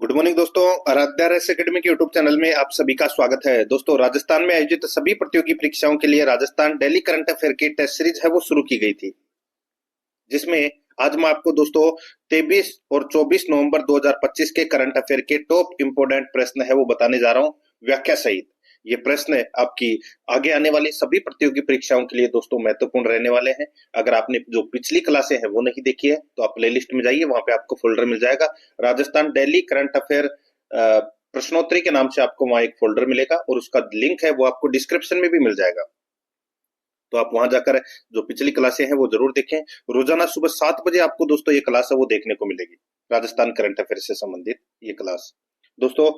Good morning दोस्तों, Aaradhya race academy के YouTube channel में आप सभी का स्वागत है। दोस्तों, राजस्थान में आयोजित सभी प्रतियोगी परीक्षाओं के लिए राजस्थान डेली करंट अफेयर की टेस्ट सीरीज है वो शुरू की गई थी, जिसमें आज मैं आपको दोस्तों 23 और 24 नवंबर 2025 के करंट अफेयर के टॉप इंपोर्टेंट प्रश्न है वो बताने जा रहा हूं व्याख्या सहित। ये प्रश्न आपकी आगे आने वाली सभी प्रतियोगी परीक्षाओं के लिए दोस्तों महत्वपूर्ण रहने वाले हैं। अगर आपने जो पिछली क्लासें हैं वो नहीं देखी है तो आप प्लेलिस्ट में जाइए, वहां पे आपको फोल्डर मिल जाएगा राजस्थान डेली करंट अफेयर प्रश्नोत्तरी के नाम से। आपको वहां एक फोल्डर मिलेगा और उसका लिंक है वो आपको डिस्क्रिप्शन में भी मिल जाएगा, तो आप वहां जाकर जो पिछली क्लासें हैं वो जरूर देखें। रोजाना सुबह 7 बजे आपको दोस्तों ये क्लास है वो देखने को मिलेगी, राजस्थान करंट अफेयर से संबंधित ये क्लास। दोस्तों,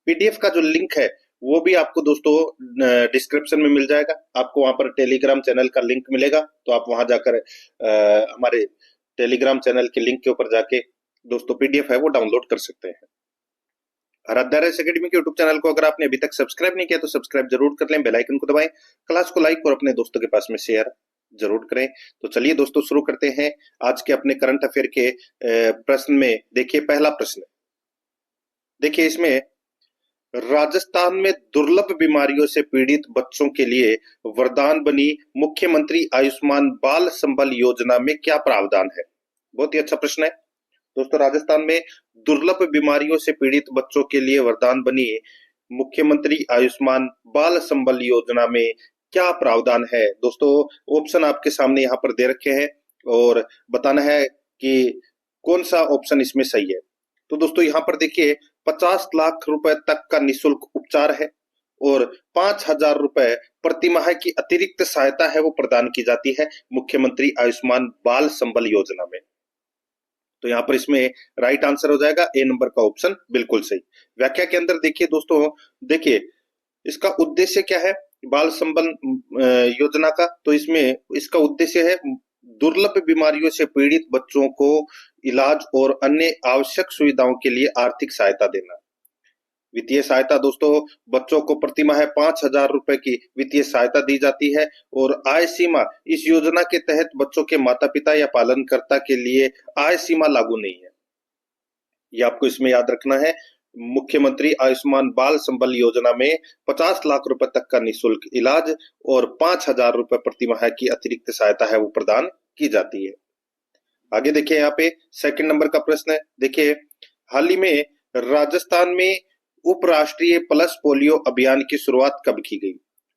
पीडीएफ का जो लिंक है वो भी आपको दोस्तों डिस्क्रिप्शन में मिल जाएगा। आपको वहां पर टेलीग्राम चैनल का लिंक मिलेगा, तो आप वहां जाकर हमारे टेलीग्राम चैनल के लिंक के ऊपर जाके दोस्तों पीडीएफ है वो डाउनलोड कर सकते हैं। आराध्या रेस एकेडमी के यूट्यूब चैनल को अगर आपने अभी तक सब्सक्राइब नहीं किया तो सब्सक्राइब जरूर कर लें, बेल आइकन को दबाएं, क्लास को लाइक और अपने दोस्तों के पास में शेयर जरूर करें। तो चलिए दोस्तों शुरू करते हैं आज के अपने करंट अफेयर के प्रश्न में। देखिए पहला प्रश्न, देखिए इसमें राजस्थान में दुर्लभ बीमारियों से पीड़ित बच्चों के लिए वरदान बनी मुख्यमंत्री आयुष्मान बाल संबल योजना में क्या प्रावधान है। बहुत ही अच्छा प्रश्न है दोस्तों। राजस्थान में दुर्लभ बीमारियों से पीड़ित बच्चों के लिए वरदान बनी मुख्यमंत्री आयुष्मान बाल संबल योजना में क्या प्रावधान है। दोस्तों, ऑप्शन आपके सामने यहाँ पर दे रखे हैं और बताना है कि कौन सा ऑप्शन इसमें सही है। तो दोस्तों यहाँ पर देखिए 50 लाख रुपए तक का निःशुल्क उपचार है और 5,000 रुपए प्रतिमाह की अतिरिक्त सहायता है वो प्रदान की जाती है मुख्यमंत्री आयुष्मान बाल संबल योजना में। तो यहाँ पर इसमें राइट आंसर हो जाएगा ए नंबर का ऑप्शन, बिल्कुल सही। व्याख्या के अंदर देखिए दोस्तों, देखिए इसका उद्देश्य क्या है बाल संबल योजना का। तो इसमें इसका उद्देश्य है दुर्लभ बीमारियों से पीड़ित बच्चों को इलाज और अन्य आवश्यक सुविधाओं के लिए आर्थिक सहायता देना। वित्तीय सहायता दोस्तों, बच्चों को प्रतिमाह 5,000 रुपए की वित्तीय सहायता दी जाती है और आय सीमा इस योजना के तहत बच्चों के माता पिता या पालनकर्ता के लिए आय सीमा लागू नहीं है। ये आपको इसमें याद रखना है। मुख्यमंत्री आयुष्मान बाल संबल योजना में 50 लाख रुपए तक का निःशुल्क इलाज और 5,000 रुपए प्रतिमाह की अतिरिक्त सहायता है वो प्रदान की जाती है। आगे देखिए यहाँ पे सेकंड नंबर का प्रश्न है। देखिए हाल ही में राजस्थान में उपराष्ट्रीय पल्स पोलियो अभियान की शुरुआत कब की गई।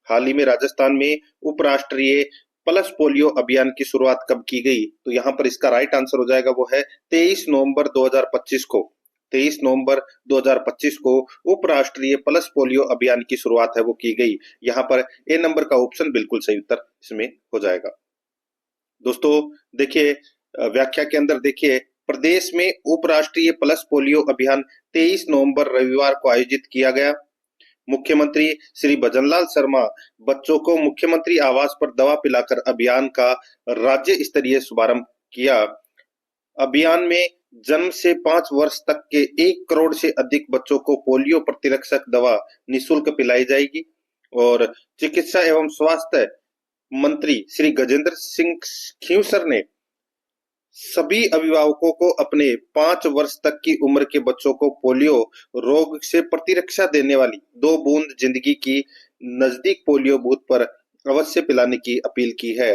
हाल ही में राजस्थान में उपराष्ट्रीय पल्स पोलियो अभियान की शुरुआत कब की गई। तो यहाँ पर इसका राइट आंसर हो जाएगा वो है 23 नवंबर 2025 को। 23 नवंबर 2025 को उपराष्ट्रीय पल्स पोलियो अभियान की शुरुआत है वो की गई। यहाँ पर ए नंबर का ऑप्शन बिल्कुल सही उत्तर इसमें हो जाएगा। दोस्तों देखिए व्याख्या के अंदर देखिए प्रदेश में उपराष्ट्रीय पल्स पोलियो अभियान 23 नवंबर रविवार को आयोजित किया गया। मुख्यमंत्री श्री भजनलाल शर्मा बच्चों को मुख्यमंत्री आवास पर दवा पिलाकर अभियान का राज्य स्तरीय शुभारंभ किया। अभियान में जन्म से 5 वर्ष तक के 1 करोड़ से अधिक बच्चों को पोलियो प्रतिरक्षक दवा निःशुल्क पिलाई जाएगी और चिकित्सा एवं स्वास्थ्य मंत्री श्री गजेंद्र सिंह खींवसर ने सभी अभिभावकों को अपने 5 वर्ष तक की उम्र के बच्चों को पोलियो रोग से प्रतिरक्षा देने वाली 2 बूंद जिंदगी की नजदीक पोलियो बूथ पर अवश्य पिलाने की अपील की है।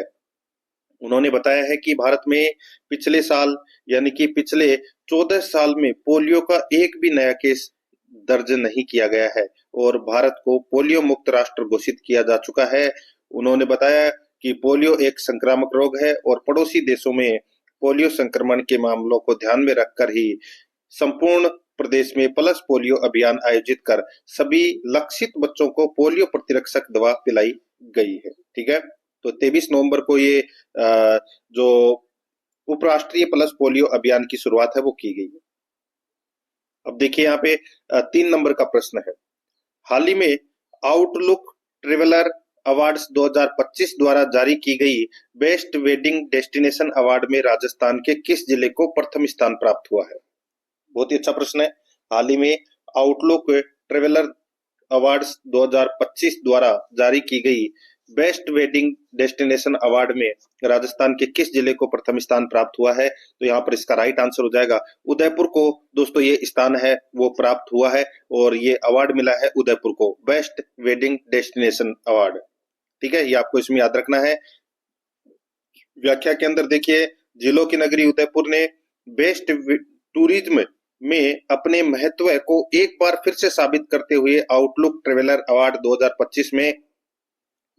उन्होंने बताया है कि भारत में पिछले साल यानी कि पिछले 14 साल में पोलियो का एक भी नया केस दर्ज नहीं किया गया है और भारत को पोलियो मुक्त राष्ट्र घोषित किया जा चुका है। उन्होंने बताया कि पोलियो एक संक्रामक रोग है और पड़ोसी देशों में पोलियो संक्रमण के मामलों को ध्यान में रखकर ही संपूर्ण प्रदेश में पल्स पोलियो अभियान आयोजित कर सभी लक्षित बच्चों को पोलियो प्रतिरक्षक दवा पिलाई गई है। ठीक है, तो 23 नवंबर को ये जो उपराष्ट्रीय पल्स पोलियो अभियान की शुरुआत है वो की गई है। अब देखिए यहाँ पे 3 नंबर का प्रश्न है। हाल ही में आउटलुक ट्रेवलर अवार्ड्स 2025 द्वारा जारी की गई बेस्ट वेडिंग डेस्टिनेशन अवार्ड में राजस्थान के किस जिले को प्रथम स्थान प्राप्त हुआ है। बहुत ही अच्छा प्रश्न है। हाल ही में आउटलुक ट्रेवलर अवार्ड्स 2025 द्वारा जारी की गई बेस्ट वेडिंग डेस्टिनेशन अवार्ड में राजस्थान के किस जिले को प्रथम स्थान प्राप्त हुआ है? तो यहाँ पर इसका राइट आंसर हो जाएगा उदयपुर को दोस्तों ये स्थान है वो प्राप्त हुआ है और ये अवार्ड मिला है उदयपुर को, बेस्ट वेडिंग डेस्टिनेशन अवार्ड। ठीक है, ये आपको इसमें याद रखना है। व्याख्या के अंदर देखिए, जिलों की नगरी उदयपुर ने बेस्ट टूरिज्म में अपने महत्व को एक बार फिर से साबित करते हुए आउटलुक ट्रेवलर अवार्ड 2025 में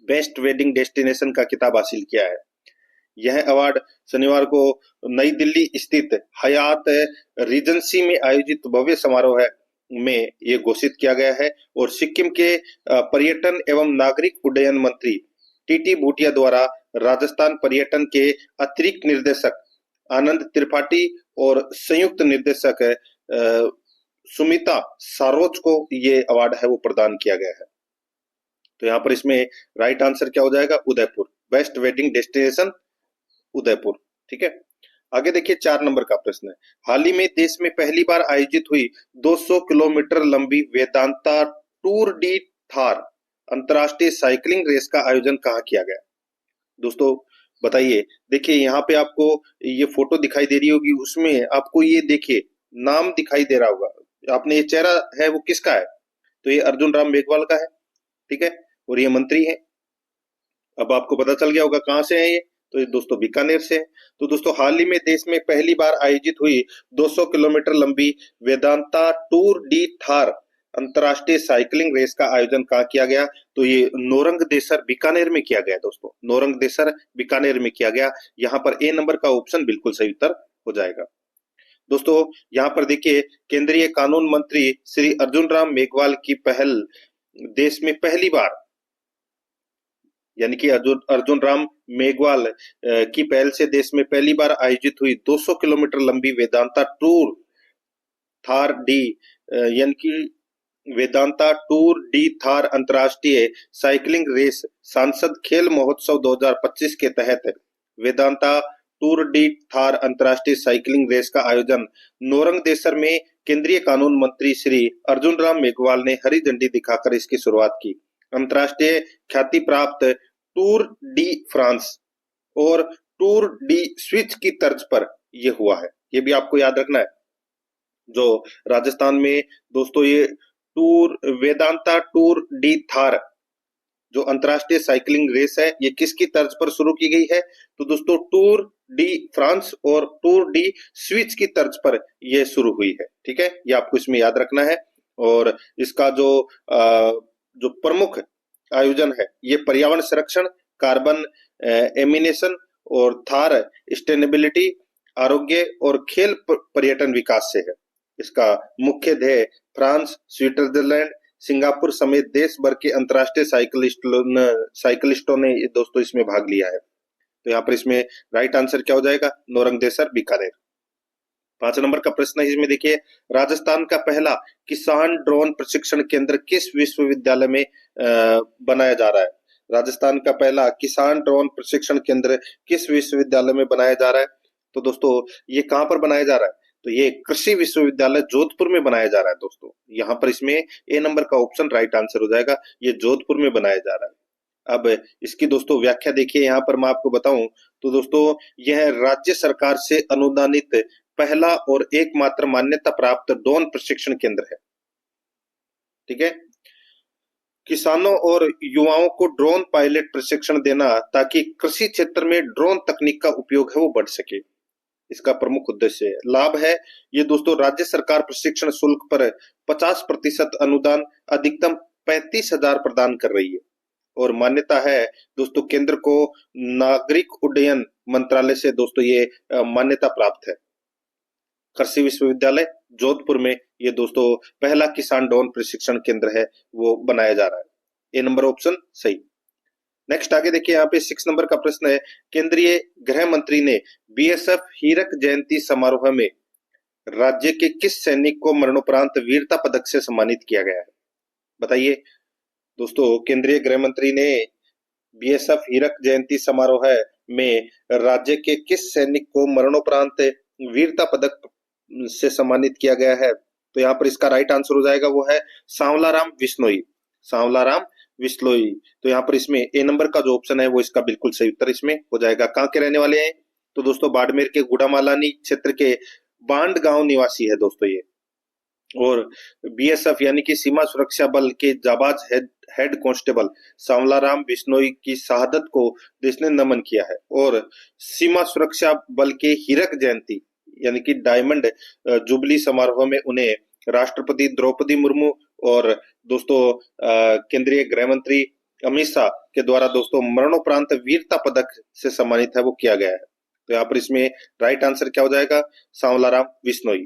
बेस्ट वेडिंग डेस्टिनेशन का खिताब हासिल किया है। यह अवार्ड शनिवार को नई दिल्ली स्थित हयात रीजेंसी में आयोजित भव्य समारोह में ये घोषित किया गया है और सिक्किम के पर्यटन एवं नागरिक उड्डयन मंत्री टीटी भूटिया द्वारा राजस्थान पर्यटन के अतिरिक्त निर्देशक आनंद त्रिपाठी और संयुक्त निर्देशक सुमिता सारोच को ये अवार्ड है वो प्रदान किया गया है। तो यहाँ पर इसमें राइट आंसर क्या हो जाएगा? Udaipur, best wedding destination Udaipur. ठीक है, आगे देखिए 4 नंबर का प्रश्न है, हाल ही में देश में पहली बार आयोजित हुई 200 किलोमीटर लंबी वेदांता टूर डी थार अंतरराष्ट्रीय साइकिलिंग रेस का आयोजन कहाँ किया गया? दोस्तों बताइए, देखिए यहाँ पे आपको ये फोटो दिखाई दे रही होगी, उसमें आपको ये देखिए नाम दिखाई दे रहा होगा, आपने ये चेहरा है वो किसका है? तो ये अर्जुन राम मेघवाल का है। ठीक है, और ये मंत्री है। अब आपको पता चल गया होगा कहां से है ये, तो ये दोस्तों बीकानेर से है। तो दोस्तों हाल ही में देश में पहली बार आयोजित हुई 200 किलोमीटर लंबी वेदांता टूर डी थार अंतरराष्ट्रीय साइकिलिंग रेस का आयोजन कहाँ किया गया? तो ये नोरंग देसर बीकानेर में किया गया दोस्तों, नोरंग देसर बीकानेर में किया गया। यहाँ पर ए नंबर का ऑप्शन बिल्कुल सही उत्तर हो जाएगा। दोस्तों यहाँ पर देखिए, केंद्रीय कानून मंत्री श्री अर्जुन राम मेघवाल की पहल देश में पहली बार, यानी कि अर्जुन राम मेघवाल की पहल से देश में पहली बार आयोजित हुई 200 किलोमीटर लंबी वेदांता टूर थार डी यानी कि वेदांता टूर डी थार अंतरराष्ट्रीय साइकिलिंग रेस सांसद खेल महोत्सव 2025 के तहत वेदांता टूर डी थार अंतरराष्ट्रीय साइकिलिंग रेस का आयोजन नोरंग देसर में केंद्रीय कानून मंत्री श्री अर्जुन राम मेघवाल ने हरी झंडी दिखाकर इसकी शुरुआत की। अंतरराष्ट्रीय ख्याति प्राप्त टूर डी फ्रांस और टूर डी स्विच की तर्ज पर यह हुआ है, ये भी आपको याद रखना है। जो राजस्थान में दोस्तों ये वेदांता टूर डी थार जो अंतरराष्ट्रीय साइकिलिंग रेस है, ये किसकी तर्ज पर शुरू की गई है? तो दोस्तों टूर डी फ्रांस और टूर डी स्विच की तर्ज पर यह शुरू हुई है। ठीक है, ये आपको इसमें याद रखना है। और इसका जो प्रमुख आयोजन है ये पर्यावरण संरक्षण, कार्बन एमिनेशन और थार सस्टेनेबिलिटी, आरोग्य और खेल पर्यटन विकास से है। इसका मुख्य ध्येय फ्रांस, स्विट्जरलैंड, सिंगापुर समेत देश भर के अंतरराष्ट्रीय साइकिलिस्टों ने दोस्तों इसमें भाग लिया है। तो यहाँ पर इसमें राइट आंसर क्या हो जाएगा? नोरंग देसर बीकानेर। 5 नंबर का प्रश्न है, इसमें देखिए, राजस्थान का पहला किसान ड्रोन प्रशिक्षण केंद्र किस विश्वविद्यालय में बनाया जा रहा है? राजस्थान का पहला किसान ड्रोन प्रशिक्षण केंद्र किस विश्वविद्यालय में बनाया जा रहा है? तो दोस्तों ये कहां पर बनाया जा रहा है? तो ये कृषि विश्वविद्यालय जोधपुर में बनाया जा रहा है दोस्तों। यहाँ पर इसमें ए नंबर का ऑप्शन राइट आंसर हो जाएगा, ये जोधपुर में बनाया जा रहा है। अब इसकी दोस्तों व्याख्या देखिए, यहाँ पर मैं आपको बताऊं तो दोस्तों यह राज्य सरकार से अनुदानित पहला और एकमात्र मान्यता प्राप्त ड्रोन प्रशिक्षण केंद्र है। ठीक है, किसानों और युवाओं को ड्रोन पायलट प्रशिक्षण देना ताकि कृषि क्षेत्र में ड्रोन तकनीक का उपयोग है वो बढ़ सके, इसका प्रमुख उद्देश्य है। लाभ है ये दोस्तों, राज्य सरकार प्रशिक्षण शुल्क पर 50% अनुदान अधिकतम 35,000 प्रदान कर रही है और मान्यता है दोस्तों केंद्र को नागरिक उड्डयन मंत्रालय से दोस्तों ये मान्यता प्राप्त है। कृषि विश्वविद्यालय जोधपुर में ये दोस्तों पहला किसान ड्रोन प्रशिक्षण केंद्र है वो बनाया जा रहा है। ए नंबर ऑप्शन सही। नेक्स्ट आगे देखिए, यहाँ पे 6 नंबर का प्रश्न है, केंद्रीय गृह मंत्री ने बीएसएफ हीरक जयंती समारोह में राज्य के किस सैनिक को मरणोपरांत वीरता पदक से सम्मानित किया गया है? बताइए दोस्तों, केंद्रीय गृह मंत्री ने बीएसएफ हीरक जयंती समारोह में राज्य के किस सैनिक को मरणोपरांत वीरता पदक से सम्मानित किया गया है? तो यहाँ पर इसका राइट आंसर हो जाएगा वो है सांवलाराम बिश्नोई। सांवलाराम विस्लोई। तो यहाँ पर इसमें ए नंबर का जो ऑप्शन है वो इसका बिल्कुल सही उत्तर इसमें हो जाएगा। कहाँ के रहने वाले हैं? तो दोस्तों बाड़मेर के गुड़ामालानी क्षेत्र के बांड गांव निवासी है दोस्तों ये। और बीएसएफ यानी कि सीमा सुरक्षा बल के जाबाज हेड कांस्टेबल सांवलाराम बिश्नोई की शहादत को देश ने नमन किया है। और सीमा सुरक्षा बल के हीरक जयंती यानी कि डायमंड जुबली समारोह में उन्हें राष्ट्रपति द्रौपदी मुर्मू और दोस्तों केंद्रीय गृह मंत्री अमित शाह के द्वारा दोस्तों मरणोपरांत वीरता पदक से सम्मानित है वो किया गया है। तो यहाँ पर इसमें राइट आंसर क्या हो जाएगा? सांवलाराम बिश्नोई।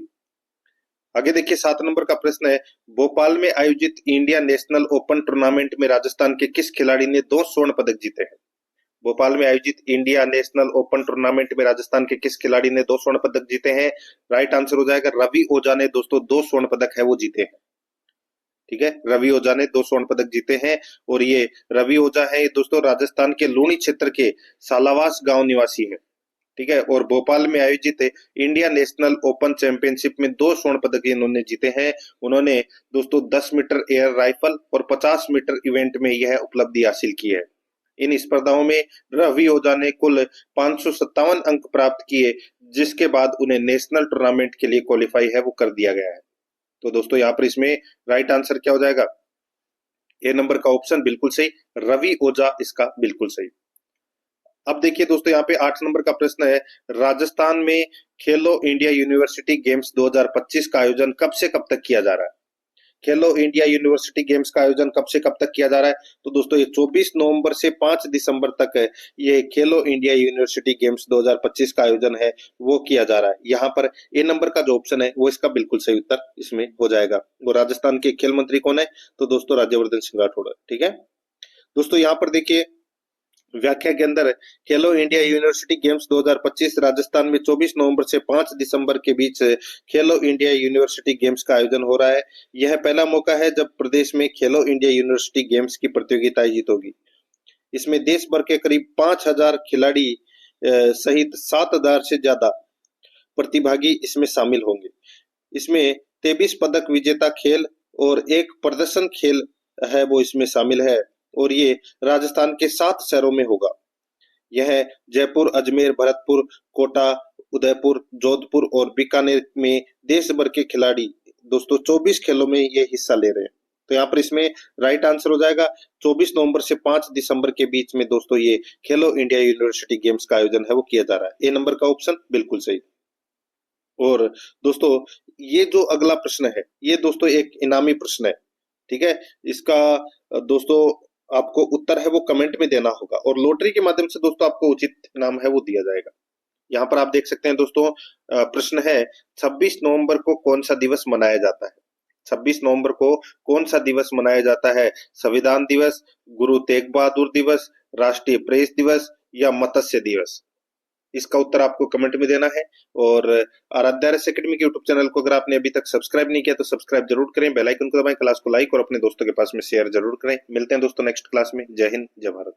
आगे देखिए 7 नंबर का प्रश्न है, भोपाल में आयोजित इंडिया नेशनल ओपन टूर्नामेंट में राजस्थान के किस खिलाड़ी ने 2 स्वर्ण पदक जीते हैं? भोपाल में आयोजित इंडिया नेशनल ओपन टूर्नामेंट में राजस्थान के किस खिलाड़ी ने 2 स्वर्ण पदक जीते हैं? राइट आंसर हो जाएगा रवि ओझा ने दोस्तों 2 स्वर्ण पदक है वो जीते हैं। ठीक है, रवि ओझा ने 2 स्वर्ण पदक जीते हैं। और ये रवि ओझा है दोस्तों राजस्थान के लूणी क्षेत्र के सालावास गांव निवासी है। ठीक है, और भोपाल में आयोजित इंडिया नेशनल ओपन चैंपियनशिप में 2 स्वर्ण पदक इन्होंने जीते हैं। उन्होंने दोस्तों 10 मीटर एयर राइफल और 50 मीटर इवेंट में यह उपलब्धि हासिल की है। इन स्पर्धाओं में रवि ओझा ने कुल 557 अंक प्राप्त किए, जिसके बाद उन्हें नेशनल टूर्नामेंट के लिए क्वालिफाई है वो कर दिया गया है। तो दोस्तों यहाँ पर इसमें राइट आंसर क्या हो जाएगा? ए नंबर का ऑप्शन बिल्कुल सही, रवि ओझा इसका बिल्कुल सही। अब देखिए दोस्तों यहाँ पे 8 नंबर का प्रश्न है, राजस्थान में खेलो इंडिया यूनिवर्सिटी गेम्स 2025 का आयोजन कब से कब तक किया जा रहा है? खेलो इंडिया यूनिवर्सिटी गेम्स का आयोजन कब से कब तक किया जा रहा है? तो दोस्तों ये 24 नवंबर से 5 दिसंबर तक है ये खेलो इंडिया यूनिवर्सिटी गेम्स 2025 का आयोजन है वो किया जा रहा है। यहाँ पर ए नंबर का जो ऑप्शन है वो इसका बिल्कुल सही उत्तर इसमें हो जाएगा। और राजस्थान के खेल मंत्री कौन है? तो दोस्तों राज्यवर्धन सिंह राठौड़ है। ठीक है दोस्तों, यहाँ पर देखिए व्याख्या के अंदर खेलो इंडिया यूनिवर्सिटी गेम्स 2025 राजस्थान में 24 नवंबर से 5 दिसंबर के बीच खेलो इंडिया यूनिवर्सिटी गेम्स का आयोजन हो रहा है। यह पहला मौका है जब प्रदेश में खेलो इंडिया यूनिवर्सिटी गेम्स की प्रतियोगिता आयोजित होगी। इसमें देश भर के करीब 5000 खिलाड़ी सहित 7000 से ज्यादा प्रतिभागी इसमें शामिल होंगे। इसमें 23 पदक विजेता खेल और एक प्रदर्शन खेल है वो इसमें शामिल है। और ये राजस्थान के 7 शहरों में होगा। यह जयपुर, अजमेर, भरतपुर, कोटा, उदयपुर, जोधपुर और बीकानेर में देश भर के खिलाड़ी दोस्तों 24 खेलों में ये हिस्सा ले रहे हैं। तो यहाँ पर इसमें राइट आंसर हो जाएगा 24 नवंबर से 5 दिसंबर के बीच में दोस्तों ये खेलो इंडिया यूनिवर्सिटी गेम्स का आयोजन है वो किया जा रहा है। ए नंबर का ऑप्शन बिल्कुल सही। और दोस्तों ये जो अगला प्रश्न है ये दोस्तों एक इनामी प्रश्न है। ठीक है, इसका दोस्तों आपको उत्तर है वो कमेंट में देना होगा और लॉटरी के माध्यम से दोस्तों आपको उचित इनाम है वो दिया जाएगा। यहाँ पर आप देख सकते हैं दोस्तों प्रश्न है 26 नवंबर को कौन सा दिवस मनाया जाता है? 26 नवंबर को कौन सा दिवस मनाया जाता है? संविधान दिवस, गुरु तेग बहादुर दिवस, राष्ट्रीय प्रेस दिवस या मत्स्य दिवस? इसका उत्तर आपको कमेंट में देना है। और आराध्या RS एकेडमी के यूट्यूब चैनल को अगर आपने अभी तक सब्सक्राइब नहीं किया तो सब्सक्राइब जरूर करें, बेल आइकन को दबाएं, क्लास को लाइक और अपने दोस्तों के पास में शेयर जरूर करें। मिलते हैं दोस्तों नेक्स्ट क्लास में। जय हिंद, जय भारत।